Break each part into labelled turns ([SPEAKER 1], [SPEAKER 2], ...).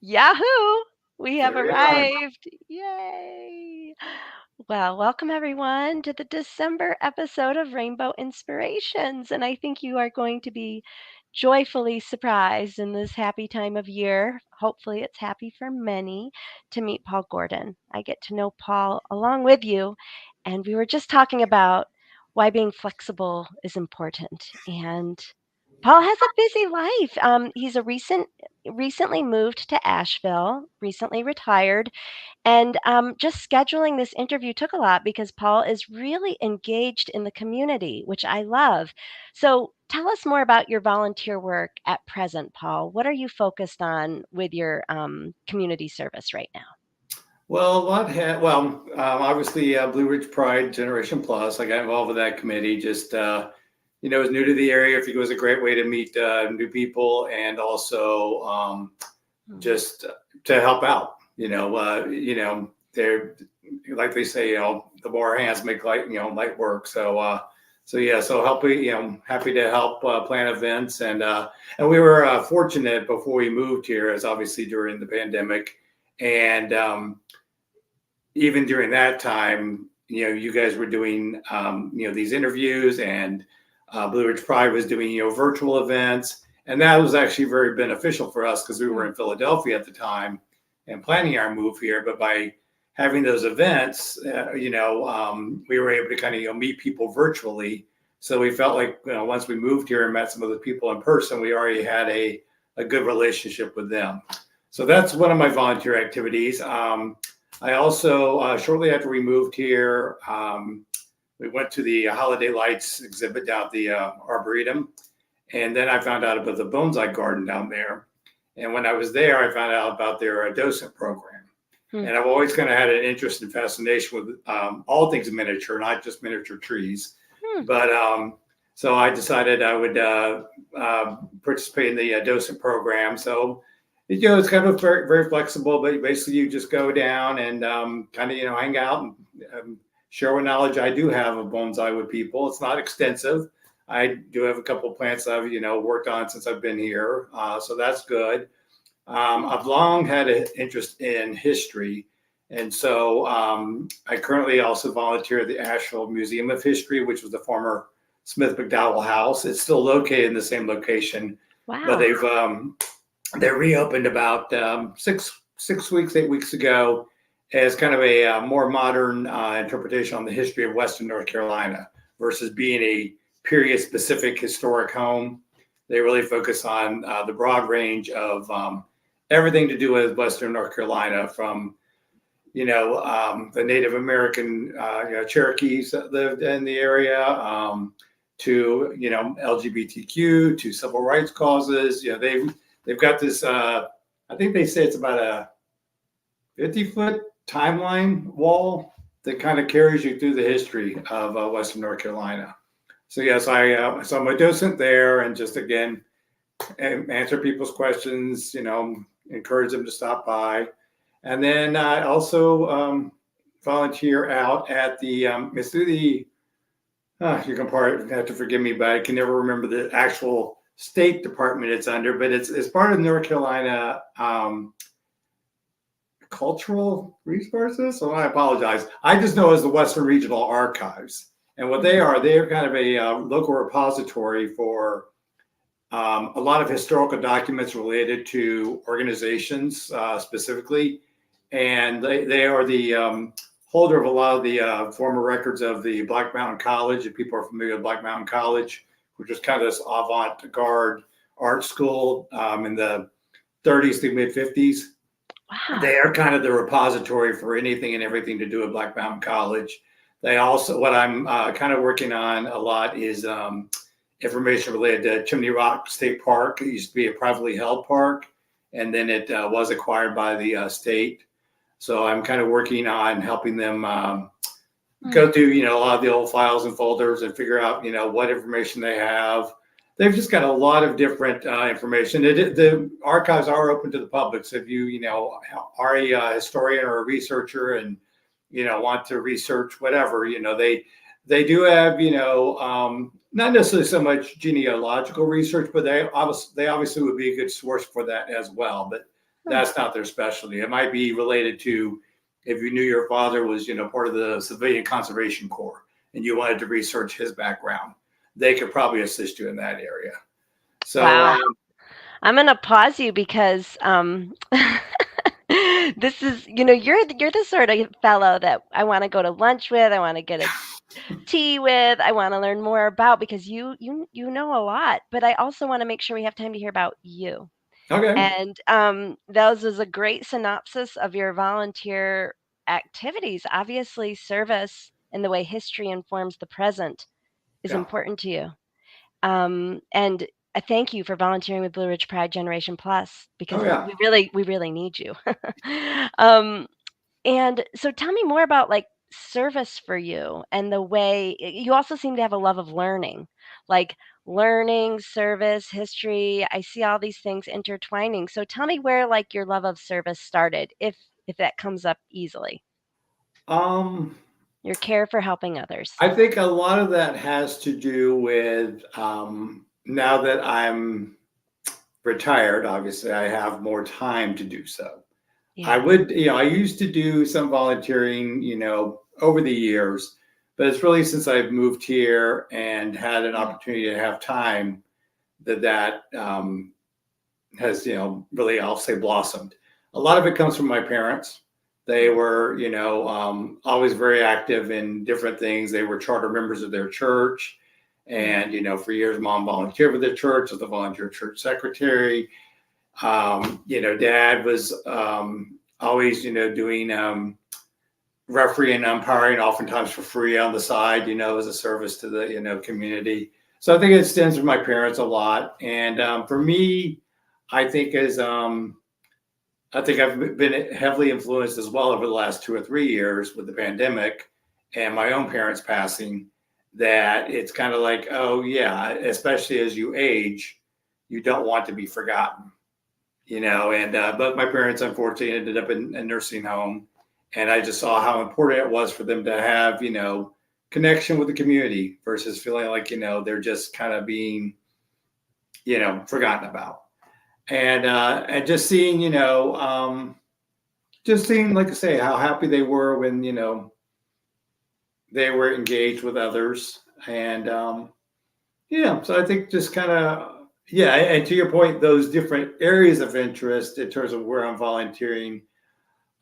[SPEAKER 1] Yahoo! We have
[SPEAKER 2] There we are.
[SPEAKER 1] arrived. Yay! Well, welcome everyone to the December episode of Rainbow Inspirations. And I think you are going to be joyfully surprised in this happy time of year. Hopefully, it's happy for many to meet Paul Gordon. I get to know Paul along with you. And we were just talking about why being flexible is important. And Paul has a busy life. He's recently moved to Asheville, recently retired, and just scheduling this interview took a lot because Paul is really engaged in the community, which I love. So tell us more about your volunteer work at present, Paul. What are you focused on with your community service right now?
[SPEAKER 2] Well, obviously, Blue Ridge Pride Generation Plus. I got involved with that committee. Just was new to the area. I think it was a great way to meet new people and also
[SPEAKER 1] Mm.
[SPEAKER 2] just to help out. They're like they say, the more hands make light work. So helping, happy to help plan events and we were fortunate before we moved here, as obviously during the pandemic, and even during that time, you guys were doing, these interviews, and Blue Ridge Pride was doing, virtual events. And that was actually very beneficial for us because we were
[SPEAKER 1] Mm.
[SPEAKER 2] in Philadelphia at the time and planning our move here. But by having those events, we were able to kind of, meet people virtually. So we felt like, once we moved here and met some of the people in person, we already had a good relationship with them. So that's one of my volunteer activities. I also, shortly after we moved here, we went to the Holiday Lights exhibit down at the Arboretum. And then I found out about the bonsai garden down there. And when I was there, I found out about their docent program.
[SPEAKER 1] Mm.
[SPEAKER 2] And I've always kind of had an interest and fascination with all things miniature, not just miniature trees.
[SPEAKER 1] Mm.
[SPEAKER 2] But so I decided I would participate in the docent program. So it's kind of very, very flexible, but basically you just go down and kind of, hang out and share what knowledge I do have of bonsai with people. It's not extensive. I do have a couple of plants I've, worked on since I've been here. So that's good. I've long had an interest in history. And so I currently also volunteer at the Asheville Museum of History, which was the former Smith McDowell House. It's still located in the same location, but
[SPEAKER 1] Wow.
[SPEAKER 2] they reopened about 6 weeks, 8 weeks ago as kind of a more modern interpretation on the history of Western North Carolina versus being a period specific historic home. They really focus on the broad range of everything to do with Western North Carolina, from the Native American Cherokees that lived in the area, to LGBTQ, to civil rights causes. They've got this. I think they say it's about a 50-foot timeline wall that kind of carries you through the history of Western North Carolina. So yes, so I'm a docent there, and just again answer people's questions. Encourage them to stop by, and then I also volunteer out at the. It's through the. You can have to forgive me, but I can never remember the actual state department it's under, but it's part of North Carolina cultural resources. So I apologize. I just know as the Western Regional Archives, and what they are kind of a local repository for a lot of historical documents related to organizations specifically, and they are the holder of a lot of the former records of the Black Mountain College. If people are familiar with Black Mountain College, which was kind of this avant-garde art school in the 30s to mid 50s.
[SPEAKER 1] Wow.
[SPEAKER 2] They are kind of the repository for anything and everything to do with Black Mountain College. They also, what I'm kind of working on a lot is information related to Chimney Rock State Park. It used to be a privately held park, and then it was acquired by the state. So I'm kind of working on helping them go through, a lot of the old files and folders and figure out, what information they have. They've just got a lot of different information. The archives are open to the public. So if you, are a historian or a researcher and, want to research whatever, they do have, not necessarily so much genealogical research, but they obviously would be a good source for that as well. But
[SPEAKER 1] Hmm.
[SPEAKER 2] that's not their specialty. It might be related to if you knew your father was, part of the Civilian Conservation Corps and you wanted to research his background, they could probably assist you in that area. So,
[SPEAKER 1] Wow. I'm gonna pause you because this is, you're the sort of fellow that I want to go to lunch with. I want to get a tea with. I want to learn more about because you know a lot. But I also want to make sure we have time to hear about you.
[SPEAKER 2] okay.
[SPEAKER 1] And that was a great synopsis of your volunteer activities. Obviously, service and the way history informs the present is
[SPEAKER 2] Yeah.
[SPEAKER 1] important to you. And I thank you for volunteering with Blue Ridge Pride Generation Plus
[SPEAKER 2] Oh,
[SPEAKER 1] because
[SPEAKER 2] yeah.
[SPEAKER 1] we really need you. um, and so tell me more about like service for you and the way you also seem to have a love of learning, like learning, service, history. I see all these things intertwining. So tell me where like your love of service started, if that comes up easily.
[SPEAKER 2] Um,
[SPEAKER 1] Your care for helping others.
[SPEAKER 2] I think a lot of that has to do with now that I'm retired, obviously, I have more time to do so. I
[SPEAKER 1] Yeah.
[SPEAKER 2] would, I used to do some volunteering, over the years, but it's really since I've moved here and had an
[SPEAKER 1] Mm.
[SPEAKER 2] opportunity to have time that has, really, I'll say, blossomed. A lot of it comes from my parents. They were, always very active in different things. They were charter members of their church.
[SPEAKER 1] Mm.
[SPEAKER 2] And, for years, mom volunteered with the church as the volunteer church secretary. Dad was always, doing referee and umpiring, oftentimes for free on the side, as a service to the, community. So I think it stems from my parents a lot. And for me, I think as I think I've been heavily influenced as well over the last 2 or 3 years with the pandemic and my own parents passing. That it's kind of like, oh yeah, especially as you age, you don't want to be forgotten, and both my parents unfortunately ended up in a nursing home, and I just saw how important it was for them to have, connection with the community versus feeling like, they're just kind of being, forgotten about. And just seeing, just seeing, like I say, how happy they were when, they were engaged with others. And yeah, so I think just kind of, yeah, and to your point, those different areas of interest in terms of where I'm volunteering,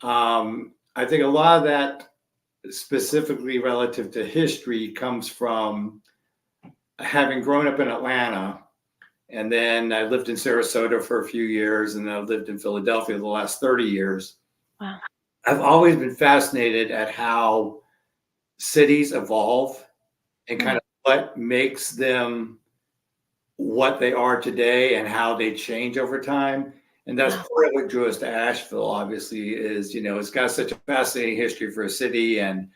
[SPEAKER 2] I think a lot of that, specifically relative to history, comes from having grown up in Atlanta. And then I lived in Sarasota for a few years, and then I lived in Philadelphia the last 30 years.
[SPEAKER 1] Wow.
[SPEAKER 2] I've always been fascinated at how cities evolve and kind
[SPEAKER 1] Mm.
[SPEAKER 2] of what makes them what they are today and how they change over time. And that's
[SPEAKER 1] Wow.
[SPEAKER 2] part of what drew us to Asheville, obviously, is, it's got such a fascinating history for a city. And,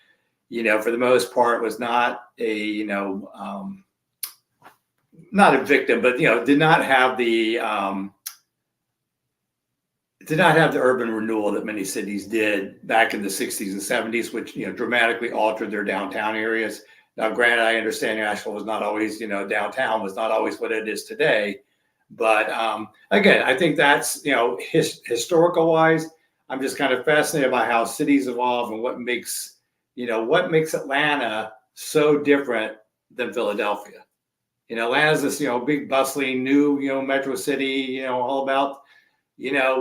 [SPEAKER 2] for the most part, was not a, not a victim, but, did not have the urban renewal that many cities did back in the 60s and 70s, which, dramatically altered their downtown areas. Now, granted, I understand Asheville was not always, downtown was not always what it is today. But again, I think that's, historical wise, I'm just kind of fascinated by how cities evolve and what makes Atlanta so different than Philadelphia. Atlanta's this, big bustling new, metro city, all about,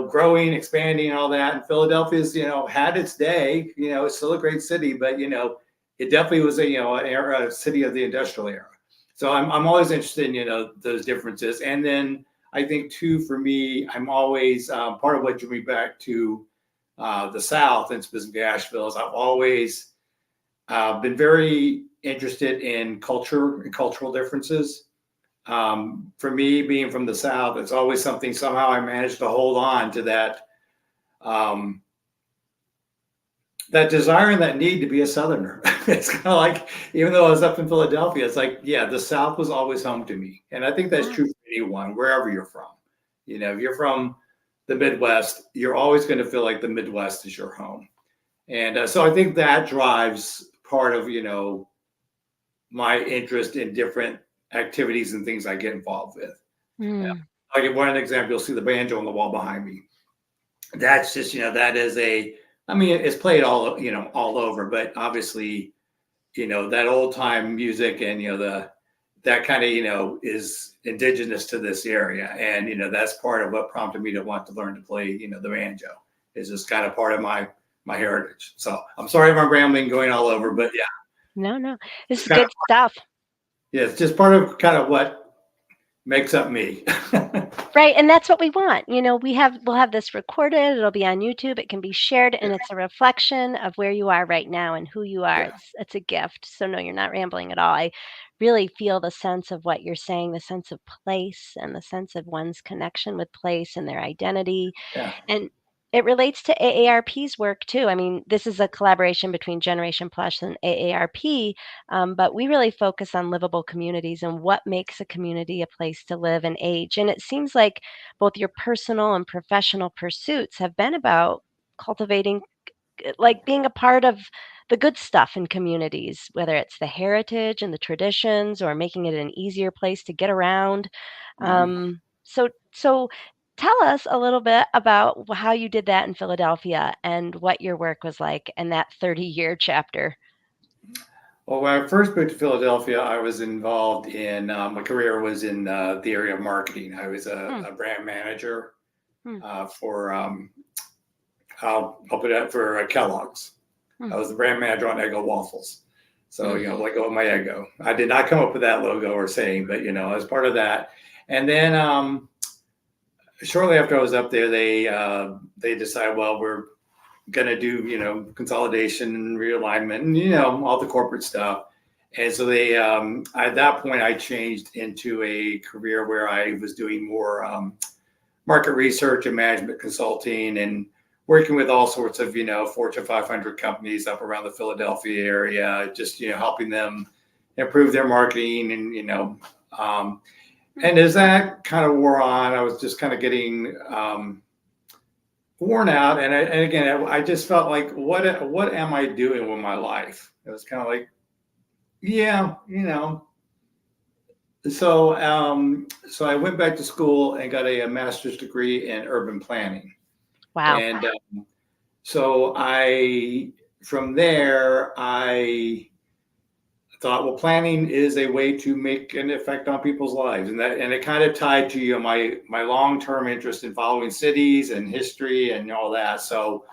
[SPEAKER 2] growing, expanding, all that. And Philadelphia's, had its day. It's still a great city, but it definitely was an era, a city of the industrial era. So I'm always interested in those differences. And then I think too, for me, I'm always part of what drew me back to the South and specifically Asheville is I've always been very interested in culture and cultural differences. For me, being from the South, it's always something somehow I managed to hold on to um, that desire and that need to be a Southerner. It's kind of like, even though I was up in Philadelphia, it's like, yeah, the South was always home to me. And I think that's
[SPEAKER 1] Wow.
[SPEAKER 2] true for anyone, wherever you're from. If you're from the Midwest, you're always going to feel like the Midwest is your home. And so I think that drives part of, my interest in different activities and things I get involved with.
[SPEAKER 1] Mm.
[SPEAKER 2] I'll give one example. You'll see the banjo on the wall behind me. that's just, that is I mean, it's played all over, but obviously, that old time music and, that kind of, is indigenous to this area. And, that's part of what prompted me to want to learn to play, the banjo. Is just kind of part of my heritage. So I'm sorry if I'm rambling, going all over, but yeah,
[SPEAKER 1] No, no. This
[SPEAKER 2] it's
[SPEAKER 1] is
[SPEAKER 2] kind of,
[SPEAKER 1] good stuff.
[SPEAKER 2] yeah, it's just part of kind of what makes up me.
[SPEAKER 1] Right, and that's what we want. We'll have this recorded, it'll be on YouTube, it can be shared, and it's a reflection of where you are right now and who you are.
[SPEAKER 2] Yeah,
[SPEAKER 1] It's a gift. So no, you're not rambling at all. I really feel the sense of what you're saying, the sense of place and the sense of one's connection with place and their identity.
[SPEAKER 2] yeah,
[SPEAKER 1] And it relates to AARP's work too. I mean, this is a collaboration between Generation Plus and AARP, but we really focus on livable communities and what makes a community a place to live and age. And it seems like both your personal and professional pursuits have been about cultivating, like being a part of the good stuff in communities, whether it's the heritage and the traditions or making it an easier place to get around.
[SPEAKER 2] mhm.
[SPEAKER 1] So tell us a little bit about how you did that in Philadelphia and what your work was like in that 30-year chapter.
[SPEAKER 2] Well, when I first moved to Philadelphia, I was involved in my career was in the area of marketing. I was
[SPEAKER 1] Hmm,
[SPEAKER 2] a brand manager
[SPEAKER 1] hmm,
[SPEAKER 2] for I'll put it out for Kellogg's.
[SPEAKER 1] hmm,
[SPEAKER 2] I was the brand manager on Eggo waffles. So,
[SPEAKER 1] hmm,
[SPEAKER 2] let go of my Eggo. I did not come up with that logo or saying, but as part of that. And then shortly after I was up there, they decided, well, we're going to do consolidation and realignment and all the corporate stuff. And so they at that point I changed into a career where I was doing more market research and management consulting and working with all sorts of Fortune 500 companies up around the Philadelphia area, just helping them improve their marketing and um,
[SPEAKER 1] hmm.
[SPEAKER 2] and as that kind of wore on, I was just kind of getting worn out. And again, I just felt like, what am I doing with my life? It was kind of like, yeah, So I went back to school and got a master's degree in urban planning.
[SPEAKER 1] Wow.
[SPEAKER 2] And so I from there I thought, well, planning is a way to make an effect on people's lives, and it kind of tied to my long term interest in following cities and history and all that. So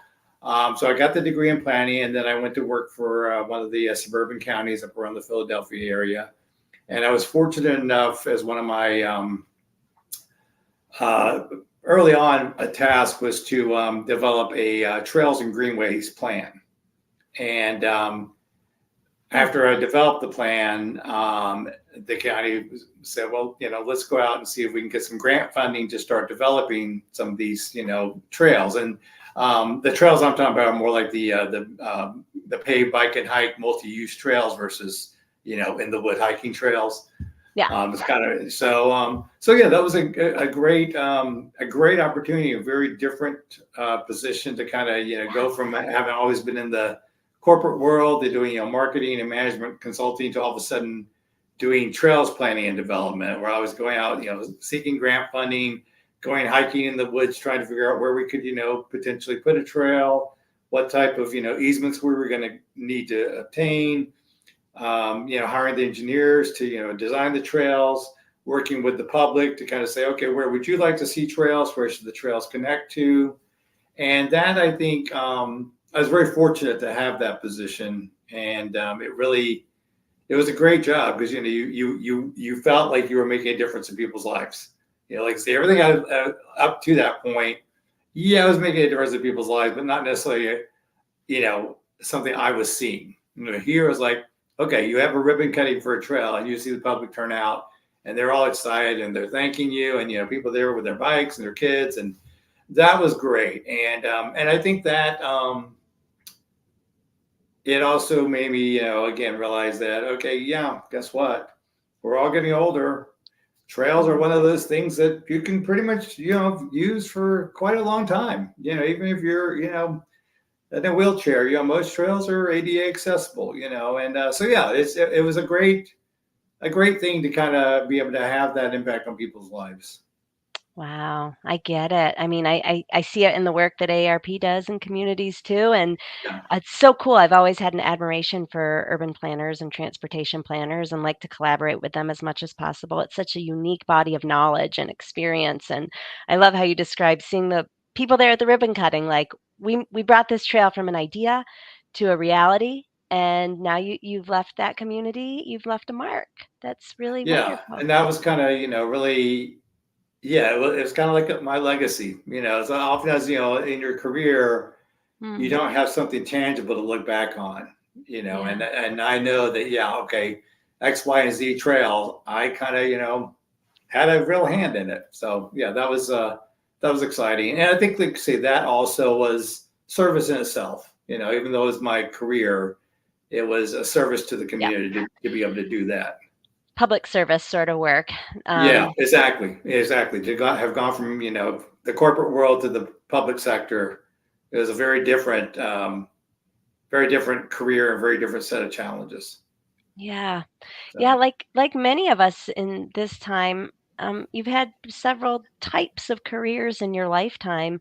[SPEAKER 2] I got the degree in planning, and then I went to work for one of the suburban counties up around the Philadelphia area. And I was fortunate enough, as one of my uh, early on, a task was to develop a trails and greenways plan. And
[SPEAKER 1] Hmm,
[SPEAKER 2] after I developed the plan, the county said, well, let's go out and see if we can get some grant funding to start developing some of these, trails. And the trails I'm talking about are more like the paved bike and hike multi-use trails versus, in the wood hiking trails.
[SPEAKER 1] yeah.
[SPEAKER 2] It's kind of so yeah, that was a great opportunity, a very different position to kind of go from having always been in the corporate world to doing marketing and management consulting to all of a sudden doing trails planning and development, where I was going out seeking grant funding, going hiking in the woods, trying to figure out where we could potentially put a trail, what type of easements we were going to need to obtain, hiring the engineers to, design the trails, working with the public to kind of say, okay, where would you like to see trails? Where should the trails connect to? And that, I think, I was very fortunate to have that position. And it was a great job because, you felt like you were making a difference in people's lives. Like say everything up to that point, yeah, I was making a difference in people's lives, but not necessarily, something I was seeing. Here was like, okay, you have a ribbon cutting for a trail and you see the public turn out and they're all excited and they're thanking you, and people there with their bikes and their kids, and that was great. And I think that it also made me again realize that, okay, yeah, guess what, we're all getting older. Trails are
[SPEAKER 1] Mhm.
[SPEAKER 2] one of those things that you can pretty much use for quite a long time, even if you're in a wheelchair. Most trails are ADA accessible, and so yeah, it was a great thing to kind of be able to have that impact on people's lives.
[SPEAKER 1] Wow, I get it. I mean, I see it in the work that ARP does in communities too, and
[SPEAKER 2] Yeah.
[SPEAKER 1] it's so cool. I've always had an admiration for urban planners and transportation planners and like to collaborate with them as much as possible. It's such a unique body of knowledge and experience. And I love how you describe seeing the people there at the ribbon cutting. Like we brought this trail from an idea to a reality. And now you've left that community, you've left a mark. That's really
[SPEAKER 2] Yeah.
[SPEAKER 1] wonderful.
[SPEAKER 2] And that was kind of, really, yeah, it was kind of like my legacy. So often as, in your career, you
[SPEAKER 1] Hmm.
[SPEAKER 2] don't have something tangible to look back on,
[SPEAKER 1] Yeah.
[SPEAKER 2] and I know that, yeah, okay, X, Y, and Z trail, I kind of, had a real hand in it. So yeah, that was exciting. And I think, like say, that also was service in itself. Even though it was my career, it was a service to the
[SPEAKER 1] Yep.
[SPEAKER 2] community to be able to do that.
[SPEAKER 1] Public service sort of work.
[SPEAKER 2] Yeah,
[SPEAKER 1] Um,
[SPEAKER 2] exactly. Have gone from the corporate world to the public sector, it was a very different career and very different set of challenges.
[SPEAKER 1] yeah. Yeah,
[SPEAKER 2] So
[SPEAKER 1] like many of us in this time, you've had several types of careers in your lifetime,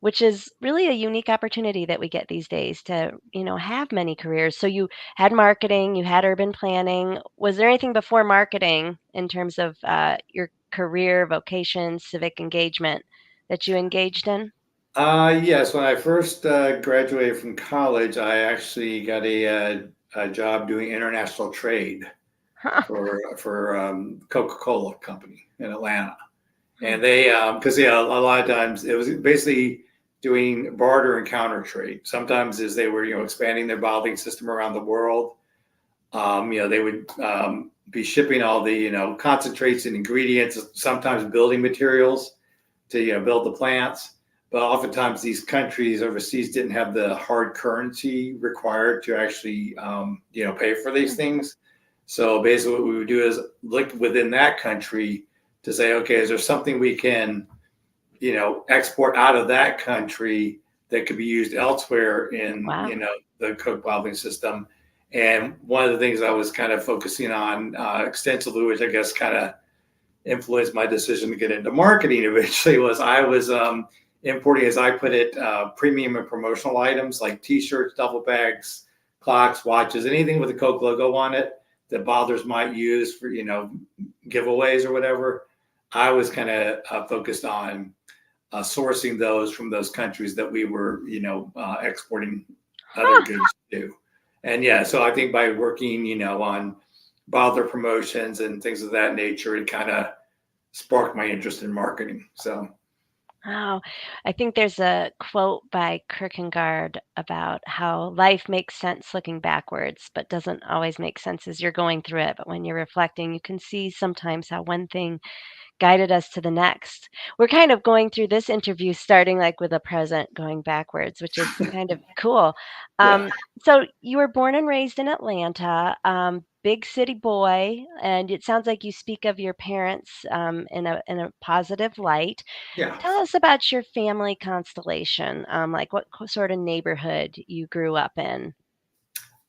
[SPEAKER 1] which is really a unique opportunity that we get these days to, have many careers. So you had marketing, you had urban planning. Was there anything before marketing in terms of your career, vocation, civic engagement that you engaged in?
[SPEAKER 2] yes, when I first graduated from college, I actually got a job doing international trade
[SPEAKER 1] Huh.
[SPEAKER 2] for Coca-Cola company in Atlanta.
[SPEAKER 1] Hmm.
[SPEAKER 2] And they, because yeah, a lot of times it was basically doing barter and counter trade. Sometimes as they were, expanding their bottling system around the world, they would be shipping all the, concentrates and ingredients, sometimes building materials to, build the plants. But oftentimes these countries overseas didn't have the hard currency required to actually, pay for these
[SPEAKER 1] Hmm.
[SPEAKER 2] things. So basically, what we would do is look within that country to say, okay, is there something we can, export out of that country that could be used elsewhere in,
[SPEAKER 1] Wow.
[SPEAKER 2] the Coke bottling system. And one of the things I was kind of focusing on extensively, which I guess kind of influenced my decision to get into marketing eventually, was I was importing, as I put it, premium and promotional items like T-shirts, duffel bags, clocks, watches, anything with a Coke logo on it that bottlers might use for giveaways or whatever. I was kind of focused on sourcing those from those countries that we were, exporting other
[SPEAKER 1] Huh.
[SPEAKER 2] goods to. And yeah, so I think by working, on bottler promotions and things of that nature, it kind of sparked my interest in marketing. So
[SPEAKER 1] Oh, I think there's a quote by Kierkegaard about how life makes sense looking backwards, but doesn't always make sense as you're going through it. But when you're reflecting, you can see sometimes how one thing guided us to the next. We're kind of going through this interview starting like with a present going backwards, which is kind of cool.
[SPEAKER 2] yeah,
[SPEAKER 1] Um, so you were born and raised in Atlanta, big city boy, and it sounds like you speak of your parents in a positive light.
[SPEAKER 2] yeah.
[SPEAKER 1] Tell us about your family constellation, like what sort of neighborhood you grew up in.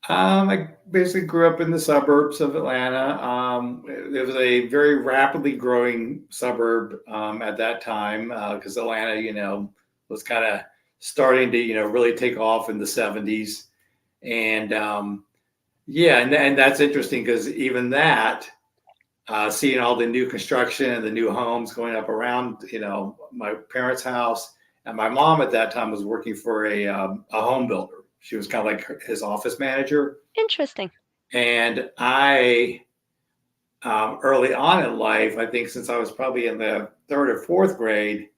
[SPEAKER 2] I basically grew up in the suburbs of Atlanta. It was a very rapidly growing suburb at that time because Atlanta, was kind of starting to, really take off in the 70s. And yeah, and that's interesting because even that, seeing all the new construction and the new homes going up around, my parents' house, and my mom at that time was working for a home builder. She was kind of like his office manager,
[SPEAKER 1] Interesting.
[SPEAKER 2] and I early on in life, I think since I was probably in the third or fourth grade,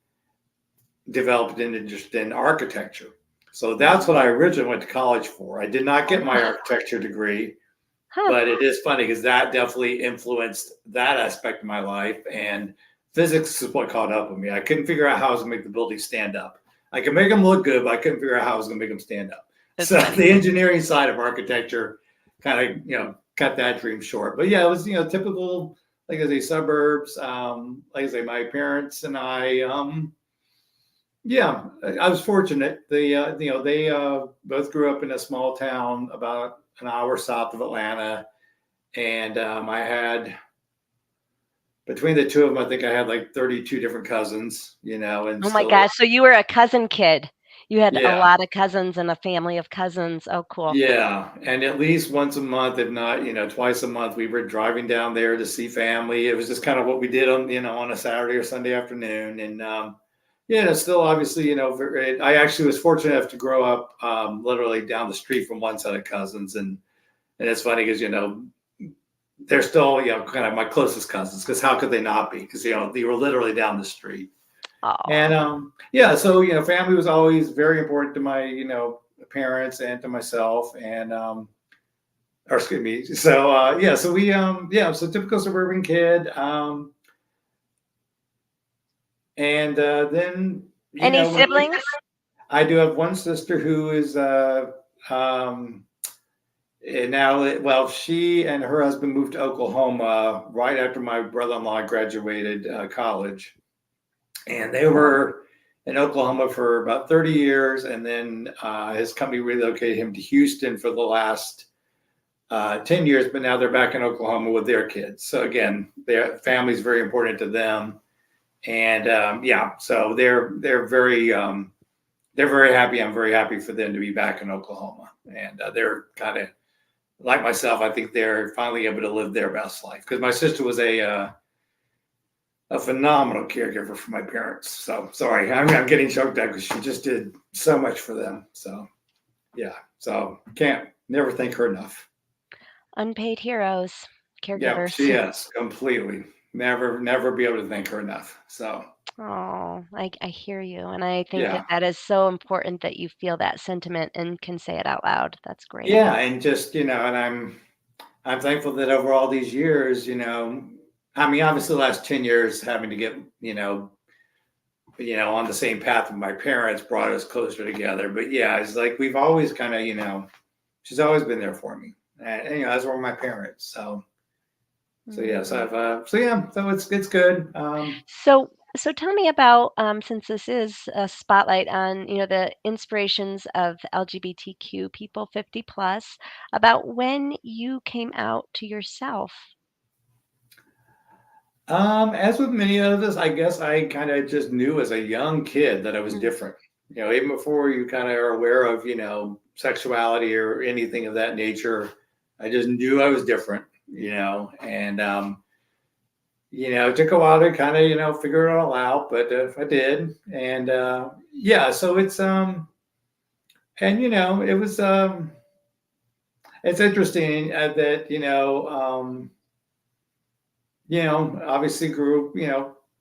[SPEAKER 2] developed an interest in architecture. So that's what
[SPEAKER 1] Mm.
[SPEAKER 2] I originally went to college for. I did not get my
[SPEAKER 1] Ah,
[SPEAKER 2] architecture degree,
[SPEAKER 1] huh.
[SPEAKER 2] but it is funny because that definitely influenced that aspect of my life. And physics is what caught up with me. I couldn't figure out how I was going to make the building stand up. I could make them look good, but I couldn't figure out how I was going to make them stand up.
[SPEAKER 1] That's
[SPEAKER 2] So
[SPEAKER 1] funny.
[SPEAKER 2] the engineering side of architecture kind of, cut that dream short. But yeah, it was, typical, like I say, suburbs. Like I say, my parents and I, yeah, I was fortunate. They both grew up in a small town about an hour south of Atlanta, and I had between the two of them, I think I had like 32 different cousins, and
[SPEAKER 1] Oh my
[SPEAKER 2] still,
[SPEAKER 1] gosh. So you were a cousin kid. You had a
[SPEAKER 2] yeah,
[SPEAKER 1] lot of cousins and a family of cousins. Oh, cool.
[SPEAKER 2] yeah. And at least once a month, if not, twice a month, we were driving down there to see family. It was just kind of what we did on a Saturday or Sunday afternoon. And, yeah, it's still obviously, I actually was fortunate enough to grow up literally down the street from one set of cousins. And it's funny because, they're still, kind of my closest cousins because how could they not be? Because, they were literally down the street. And
[SPEAKER 1] Oh,
[SPEAKER 2] yeah, so family was always very important to my parents and to myself, and or excuse me. So yeah, so we yeah, so typical suburban kid, and then
[SPEAKER 1] any
[SPEAKER 2] when
[SPEAKER 1] siblings?
[SPEAKER 2] I do have one sister who is um and now, well, she and her husband moved to Oklahoma right after my brother-in-law graduated college, and they were in Oklahoma for about 30 years. And then his company relocated him to Houston for the last 10 years, but now they're back in Oklahoma with their kids. So again, their family is very important to them. And yeah, so they're very happy. I'm very happy for them to be back in Oklahoma. And they're kind of like myself. I think they're finally able to live their best life because my sister was a phenomenal caregiver for my parents. So sorry, I'm getting choked up because she just did so much for them. So yeah, so can't never thank her enough.
[SPEAKER 1] Unpaid heroes,
[SPEAKER 2] Yeah, she
[SPEAKER 1] caregivers.
[SPEAKER 2] is completely never be able to thank her enough. So
[SPEAKER 1] Oh, I hear you. And I think that
[SPEAKER 2] yeah,
[SPEAKER 1] that is so important that you feel that sentiment and can say it out loud. That's great.
[SPEAKER 2] yeah, and just and I'm thankful that over all these years, I mean, obviously the last 10 years having to get on the same path with my parents brought us closer together. But yeah, it's like we've always kind of, she's always been there for me, and as were my parents. So yes,
[SPEAKER 1] Mm.
[SPEAKER 2] I've so yeah, so it's good.
[SPEAKER 1] So tell me about, since this is a spotlight on, the inspirations of LGBTQ people 50 plus, about when you came out to yourself.
[SPEAKER 2] As with many of us, I guess I kind of just knew as a young kid that I was
[SPEAKER 1] Mm,
[SPEAKER 2] different. Even before you kind of are aware of sexuality or anything of that nature, I just knew I was different. And it took a while to kind of figure it all out, but I did. And yeah, so it's and it was it's interesting that obviously grew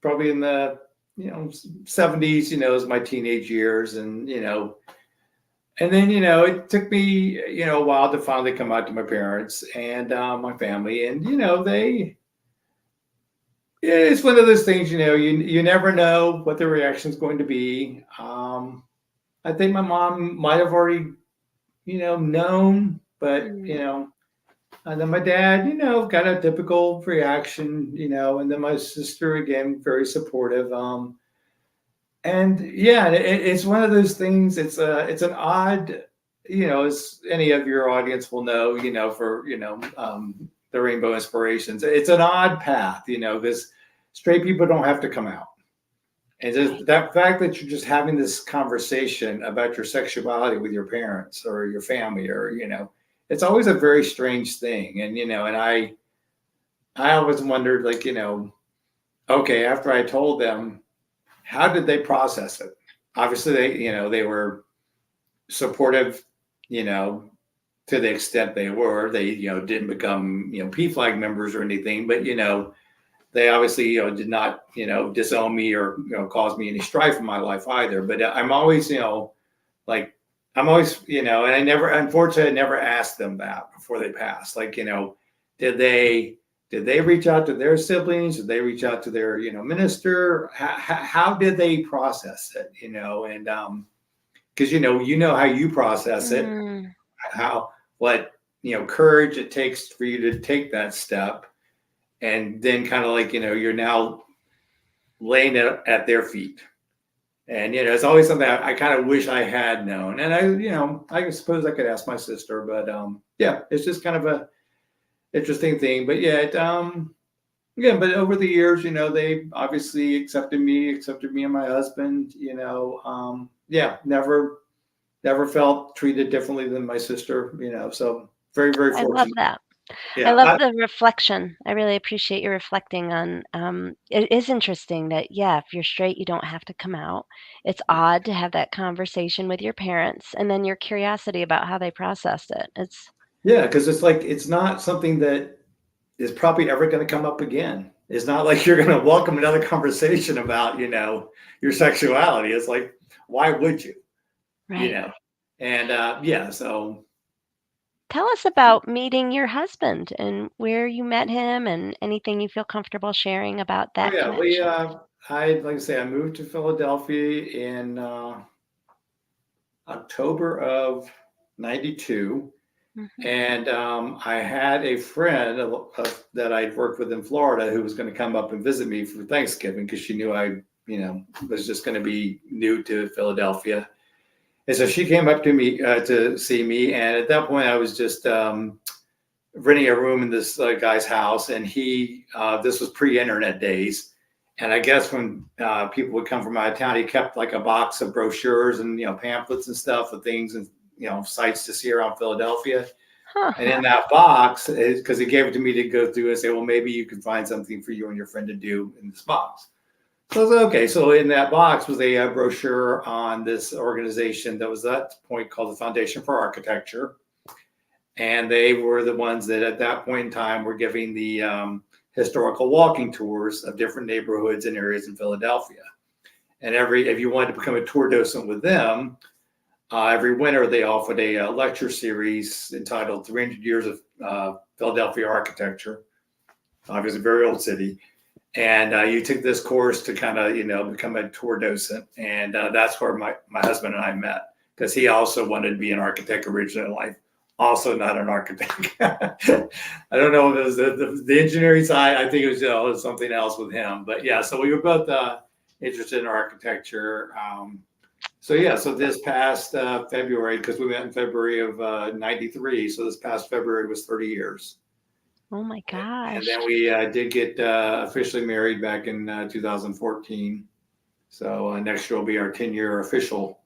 [SPEAKER 2] probably in the 70s, as my teenage years, and then it took me a while to finally come out to my parents and my family, and they it's one of those things, you never know what the reaction is going to be. I think my mom might have already, known, but,
[SPEAKER 1] mm,
[SPEAKER 2] and then my dad, got a typical reaction, and then my sister, again, very supportive. And yeah, it's one of those things. It's an odd, as any of your audience will know, for the Rainbow Inspirations. It's an odd path, because straight people don't have to come out, and just that fact that you're just having this conversation about your sexuality with your parents or your family, or it's always a very strange thing. And and I always wondered, like, okay, after I told them, how did they process it? Obviously, they were supportive, you know, to the extent they were. They didn't become PFLAG members or anything, but they obviously did not disown me or cause me any strife in my life either. But I'm always like I'm always and I never, unfortunately, I never asked them that before they passed. Like did they reach out to their siblings? Did they reach out to their minister? How did they process it? And because how you process it,
[SPEAKER 1] mm.
[SPEAKER 2] how what courage it takes for you to take that step, and then kind of like you're now laying it at their feet. And it's always something I kind of wish I had known. And I suppose I could ask my sister, but yeah, it's just kind of a interesting thing. But yeah, Yeah, but over the years, they obviously accepted me and my husband. Yeah, never felt treated differently than my sister. So very, very
[SPEAKER 1] I love
[SPEAKER 2] fortunate.
[SPEAKER 1] that. I
[SPEAKER 2] Yeah,
[SPEAKER 1] love the reflection. I really appreciate you reflecting on, it is interesting that, yeah, if you're straight, you don't have to come out. It's odd to have that conversation with your parents and then your curiosity about how they processed it. It's
[SPEAKER 2] yeah, because it's like it's not something that is probably ever going to come up again. It's not like you're going to welcome another conversation about your sexuality. It's like, why would you? You
[SPEAKER 1] right.
[SPEAKER 2] know, and yeah, so
[SPEAKER 1] Tell us about meeting your husband and where you met him and anything you feel comfortable sharing about
[SPEAKER 2] oh
[SPEAKER 1] that
[SPEAKER 2] yeah, we
[SPEAKER 1] connection.
[SPEAKER 2] I like I say, I moved to Philadelphia in October of '92.
[SPEAKER 1] Mhm.
[SPEAKER 2] And I had a friend that I'd worked with in Florida who was going to come up and visit me for Thanksgiving because she knew I was just going to be new to Philadelphia. And so she came up to me to see me. And at that point, I was just renting a room in this guy's house. And this was pre-internet days. And I guess when people would come from out of town, he kept like a box of brochures and pamphlets and stuff of things and sites to see around Philadelphia.
[SPEAKER 1] Huh.
[SPEAKER 2] And in that box, because he gave it to me to go through and say, well, maybe you can find something for you and your friend to do in this box. So I was like, okay. So in that box was a brochure on this organization that was at that point called the Foundation for Architecture. And they were the ones that at that point in time were giving the historical walking tours of different neighborhoods and areas in Philadelphia. And if you wanted to become a tour docent with them, every winter, they offered a lecture series entitled 300 Years of Philadelphia Architecture. Obviously, a very old city. And you took this course to kind of, become a tour docent. And that's where my husband and I met because he also wanted to be an architect originally in life. Also, not an architect. I don't know if it was the engineering side. I think it was something else with him. But yeah, so we were both interested in architecture. So yeah, so this past February, because we met in February of '93, so this past February was 30 years.
[SPEAKER 1] Oh my
[SPEAKER 2] And
[SPEAKER 1] gosh.
[SPEAKER 2] then we did get officially married back in 2014. So next year will be our 10-year official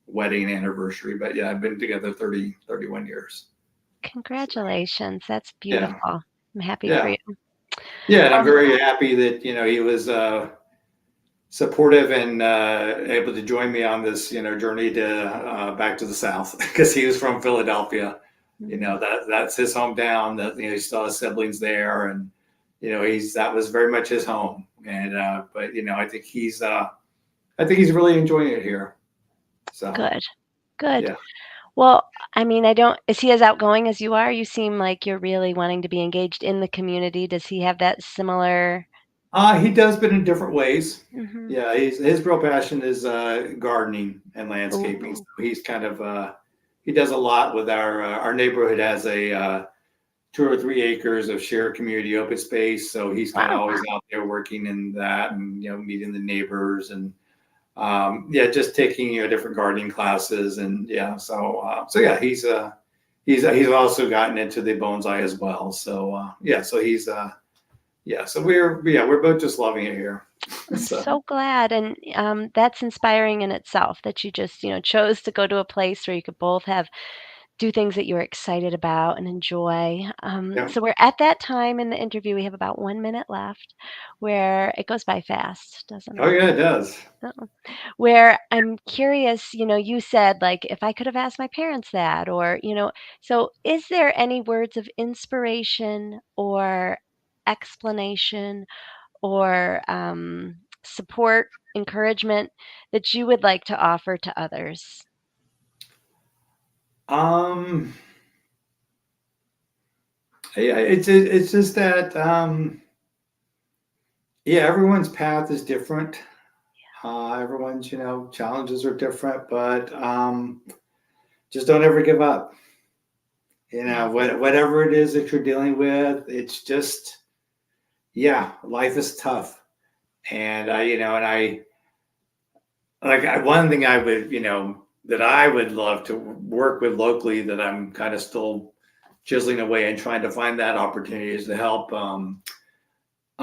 [SPEAKER 2] wedding anniversary. But yeah, I've been together 31 years. So,
[SPEAKER 1] Congratulations. That's
[SPEAKER 2] yeah,
[SPEAKER 1] beautiful. I'm happy for
[SPEAKER 2] yeah,
[SPEAKER 1] you.
[SPEAKER 2] yeah. And I'm
[SPEAKER 1] Um,
[SPEAKER 2] very happy that, he was supportive and able to join me on this journey to back to the South because he was from Philadelphia.
[SPEAKER 1] mhm,
[SPEAKER 2] That's his hometown. That he still has siblings there, and that was very much his home. And but I think he's really enjoying it here. So
[SPEAKER 1] good. Good.
[SPEAKER 2] yeah.
[SPEAKER 1] Well, I mean, I don't is he as outgoing as you are? You seem like you're really wanting to be engaged in the community. Does he have that similar
[SPEAKER 2] He does, but in different ways.
[SPEAKER 1] Mhm.
[SPEAKER 2] Yeah, his real passion is gardening and landscaping. So
[SPEAKER 1] Ooh,
[SPEAKER 2] he's kind of he does a lot with our neighborhood has a 2 or 3 acres of shared community open space. So he's kind of
[SPEAKER 1] wow.
[SPEAKER 2] always out there working in that and meeting the neighbors and yeah, just taking different gardening classes and yeah. So yeah, he's also gotten into the bonsai as well. So yeah, so he's yeah, so we're both just loving it here.
[SPEAKER 1] I'm
[SPEAKER 2] So
[SPEAKER 1] so glad, and, that's inspiring in itself that you just, chose to go to a place where you could both have do things that you're excited about and enjoy.
[SPEAKER 2] yeah.
[SPEAKER 1] So we're at that time in the interview, we have about 1 minute left, where it goes by fast, doesn't
[SPEAKER 2] Oh
[SPEAKER 1] it?
[SPEAKER 2] yeah, it does.
[SPEAKER 1] Uh-uh. Where I'm curious, you said, like, "If I could have asked my parents that," or, so is there any words of inspiration or explanation or, support, encouragement that you would like to offer to others?
[SPEAKER 2] Um, yeah, it's just that yeah, everyone's path is different. Everyone's challenges are different, but just don't ever give up.
[SPEAKER 1] Yeah.
[SPEAKER 2] Whatever it is that you're dealing with, it's just yeah, life is tough, and one thing I would that I would love to work with locally that I'm kind of still chiseling away and trying to find that opportunity is to help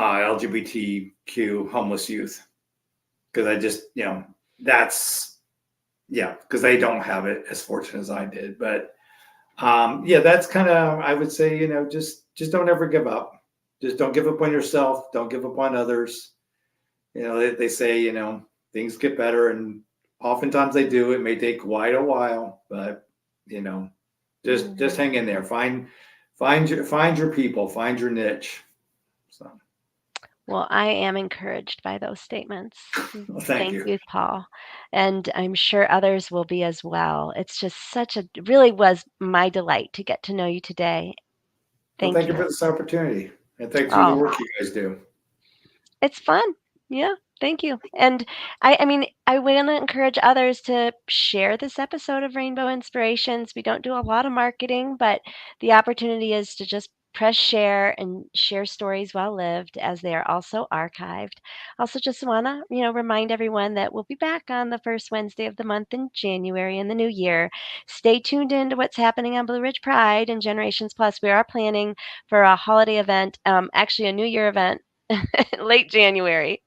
[SPEAKER 2] LGBTQ homeless youth because I just, that's, yeah, because they don't have it as fortunate as I did. But yeah, that's kind of, I would say, just don't ever give up. Just don't give up on yourself. Don't give up on others. They say, things get better, and oftentimes they do. It may take quite a while, but you know, just
[SPEAKER 1] Mhm.
[SPEAKER 2] hang in there. Find your people. Find your niche. So,
[SPEAKER 1] Well, I am encouraged by those statements.
[SPEAKER 2] well, thank
[SPEAKER 1] Thank
[SPEAKER 2] you.
[SPEAKER 1] you, Paul. And I'm sure others will be as well. It's just really was my delight to get to know you today.
[SPEAKER 2] Well,
[SPEAKER 1] Thank
[SPEAKER 2] thank you
[SPEAKER 1] you.
[SPEAKER 2] for this opportunity, and thanks for the
[SPEAKER 1] Oh,
[SPEAKER 2] work you guys do.
[SPEAKER 1] it's fun. Yeah, thank you. And I mean, I want to encourage others to share this episode of Rainbow Inspirations. We don't do a lot of marketing, but the opportunity is to just press share and share stories well lived as they are also archived. Also, just want to, remind everyone that we'll be back on the first Wednesday of the month in January in the new year. Stay tuned into what's happening on Blue Ridge Pride and Generations Plus. We are planning for a holiday event, actually a New Year event late January.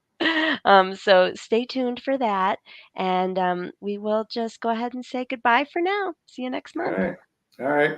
[SPEAKER 1] So stay tuned for that. And we will just go ahead and say goodbye for now. See you next
[SPEAKER 2] All
[SPEAKER 1] month.
[SPEAKER 2] right. All right.